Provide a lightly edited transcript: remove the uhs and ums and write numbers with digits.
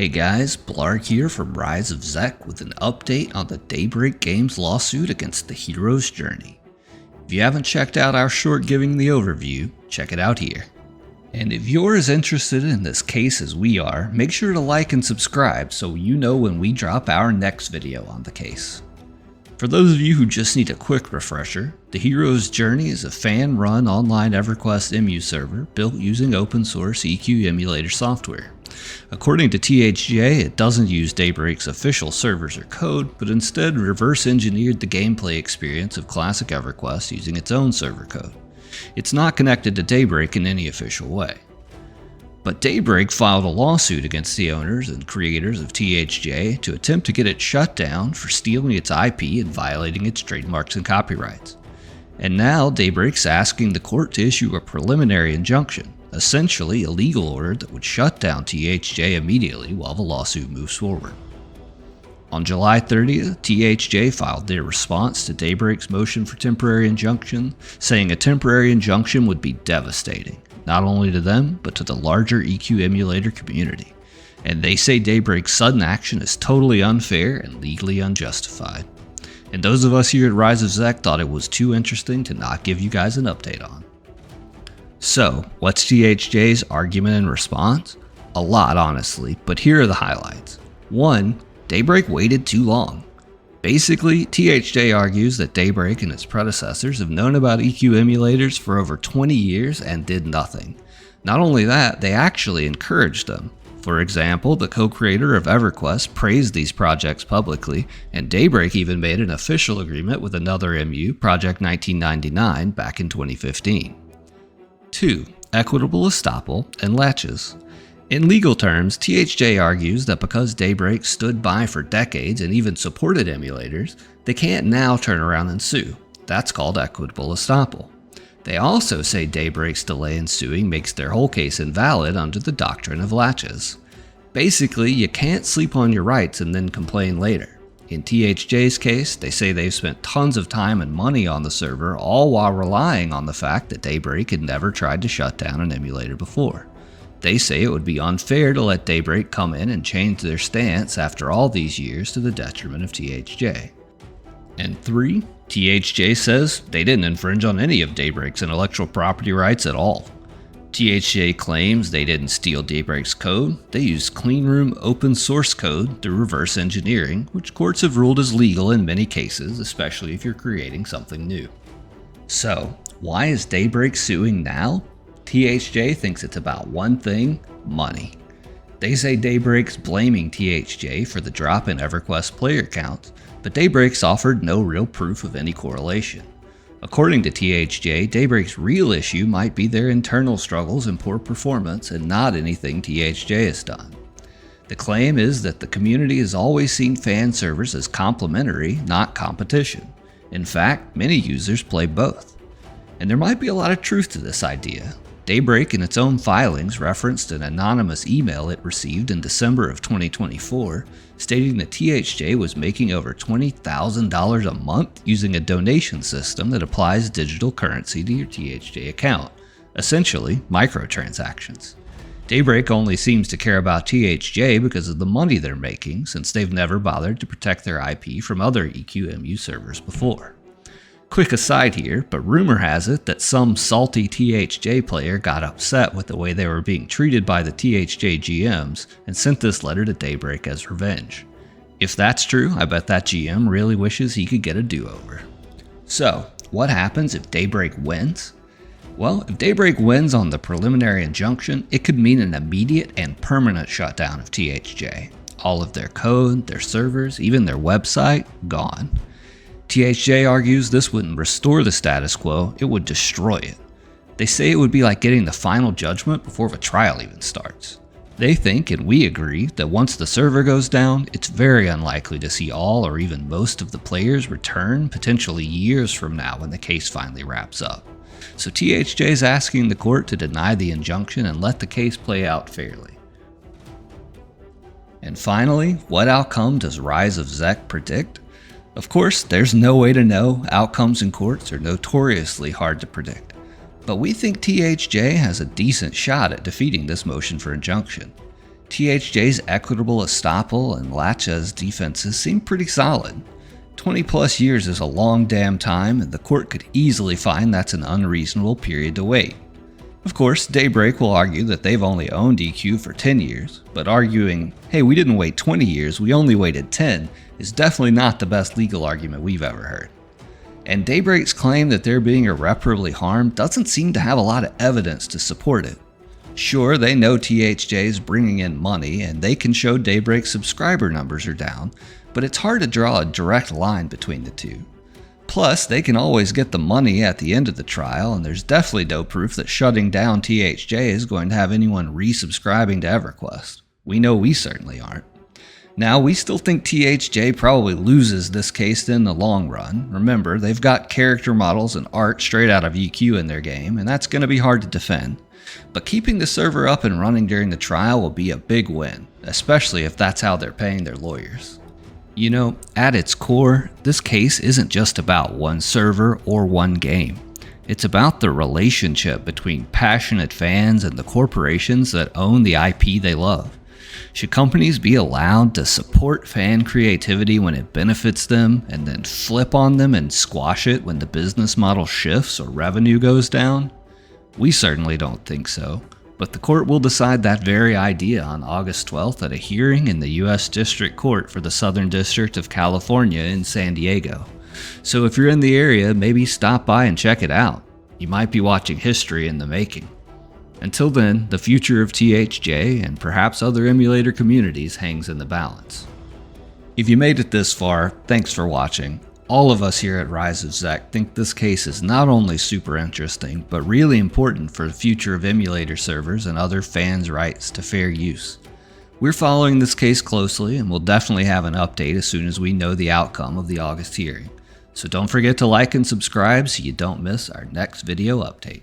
Hey guys, Blarg here from Rise of Zek with an update on the Daybreak Games lawsuit against the hero's journey. If you haven't checked out our short giving the overview, check it out here. And if you're as interested in this case as we are, make sure to like and subscribe so you know when we drop our next video on the case. For those of you who just need a quick refresher, the hero's journey is a fan-run online Everquest emu server built using open source EQ emulator software. According to THJ, it doesn't use Daybreak's official servers or code, but instead reverse engineered the gameplay experience of classic Everquest using its own server code. It's not connected to Daybreak in any official way. But Daybreak filed a lawsuit against the owners and creators of THJ to attempt to get it shut down for stealing its IP and violating its trademarks and copyrights. And now Daybreak's asking the court to issue a preliminary injunction, essentially a legal order that would shut down THJ immediately while the lawsuit moves forward. On July 30th, THJ filed their response to Daybreak's motion for temporary injunction, saying a temporary injunction would be devastating, not only to them, but to the larger EQ emulator community. And they say Daybreak's sudden action is totally unfair and legally unjustified. And those of us here at Rise of Zek thought it was too interesting to not give you guys an update on. So, what's THJ's argument and response? A lot, honestly, but here are the highlights. 1. Daybreak waited too long. Basically, THJ argues that Daybreak and its predecessors have known about EQ emulators for over 20 years and did nothing. Not only that, they actually encouraged them. For example, the co-creator of Everquest praised these projects publicly, and Daybreak even made an official agreement with another MU, Project 1999, back in 2015. 2. Equitable estoppel and latches. In legal terms, THJ argues that because Daybreak stood by for decades and even supported emulators, they can't now turn around and sue. That's called equitable estoppel. They also say Daybreak's delay in suing makes their whole case invalid under the doctrine of latches. Basically, you can't sleep on your rights and then complain later. In THJ's case, they say they've spent tons of time and money on the server, all while relying on the fact that Daybreak had never tried to shut down an emulator before. They say it would be unfair to let Daybreak come in and change their stance after all these years to the detriment of THJ. And 3. THJ says they didn't infringe on any of Daybreak's intellectual property rights at all. THJ claims they didn't steal Daybreak's code, they used cleanroom open source code through reverse engineering, which courts have ruled is legal in many cases, especially if you're creating something new. So, why is Daybreak suing now? THJ thinks it's about one thing: money. They say Daybreak's blaming THJ for the drop in Everquest player counts, but Daybreak's offered no real proof of any correlation. According to THJ, Daybreak's real issue might be their internal struggles and poor performance and not anything THJ has done. The claim is that the community has always seen fan servers as complementary, not competition. In fact, many users play both. And there might be a lot of truth to this idea. Daybreak in its own filings referenced an anonymous email it received in December of 2024 stating that THJ was making over $20,000 a month using a donation system that applies digital currency to your THJ account, essentially microtransactions. Daybreak only seems to care about THJ because of the money they're making, since they've never bothered to protect their IP from other EQMU servers before. Quick aside here, but rumor has it that some salty THJ player got upset with the way they were being treated by the THJ GMs and sent this letter to Daybreak as revenge. If that's true, I bet that GM really wishes he could get a do-over. So, what happens if Daybreak wins? Well, if Daybreak wins on the preliminary injunction, it could mean an immediate and permanent shutdown of THJ. All of their code, their servers, even their website, gone. THJ argues this wouldn't restore the status quo, it would destroy it. They say it would be like getting the final judgment before the trial even starts. They think, and we agree, that once the server goes down, it's very unlikely to see all or even most of the players return, potentially years from now when the case finally wraps up. So THJ is asking the court to deny the injunction and let the case play out fairly. And finally, what outcome does Rise of Zek predict? Of course, there's no way to know. Outcomes in courts are notoriously hard to predict. But we think THJ has a decent shot at defeating this motion for injunction. THJ's equitable estoppel and laches defenses seem pretty solid. 20 plus years is a long damn time, and the court could easily find that's an unreasonable period to wait. Of course, Daybreak will argue that they've only owned EQ for 10 years, but arguing, hey, we didn't wait 20 years, we only waited 10, is definitely not the best legal argument we've ever heard. And Daybreak's claim that they're being irreparably harmed doesn't seem to have a lot of evidence to support it. Sure, they know THJ is bringing in money, and they can show Daybreak's subscriber numbers are down, but it's hard to draw a direct line between the two. Plus, they can always get the money at the end of the trial, and there's definitely no proof that shutting down THJ is going to have anyone resubscribing to Everquest. We know we certainly aren't. Now, we still think THJ probably loses this case in the long run. Remember, they've got character models and art straight out of EQ in their game, and that's going to be hard to defend. But keeping the server up and running during the trial will be a big win, especially if that's how they're paying their lawyers. You know, at its core, this case isn't just about one server or one game. It's about the relationship between passionate fans and the corporations that own the IP they love. Should companies be allowed to support fan creativity when it benefits them and then flip on them and squash it when the business model shifts or revenue goes down? We certainly don't think so. But the court will decide that very idea on August 12th at a hearing in the U.S. District Court for the Southern District of California in San Diego. So if you're in the area, maybe stop by and check it out. You might be watching history in the making. Until then, the future of THJ and perhaps other emulator communities hangs in the balance. If you made it this far, thanks for watching. All of us here at Rise of Zek think this case is not only super interesting, but really important for the future of emulator servers and other fans' rights to fair use. We're following this case closely, and we'll definitely have an update as soon as we know the outcome of the August hearing. So don't forget to like and subscribe so you don't miss our next video update.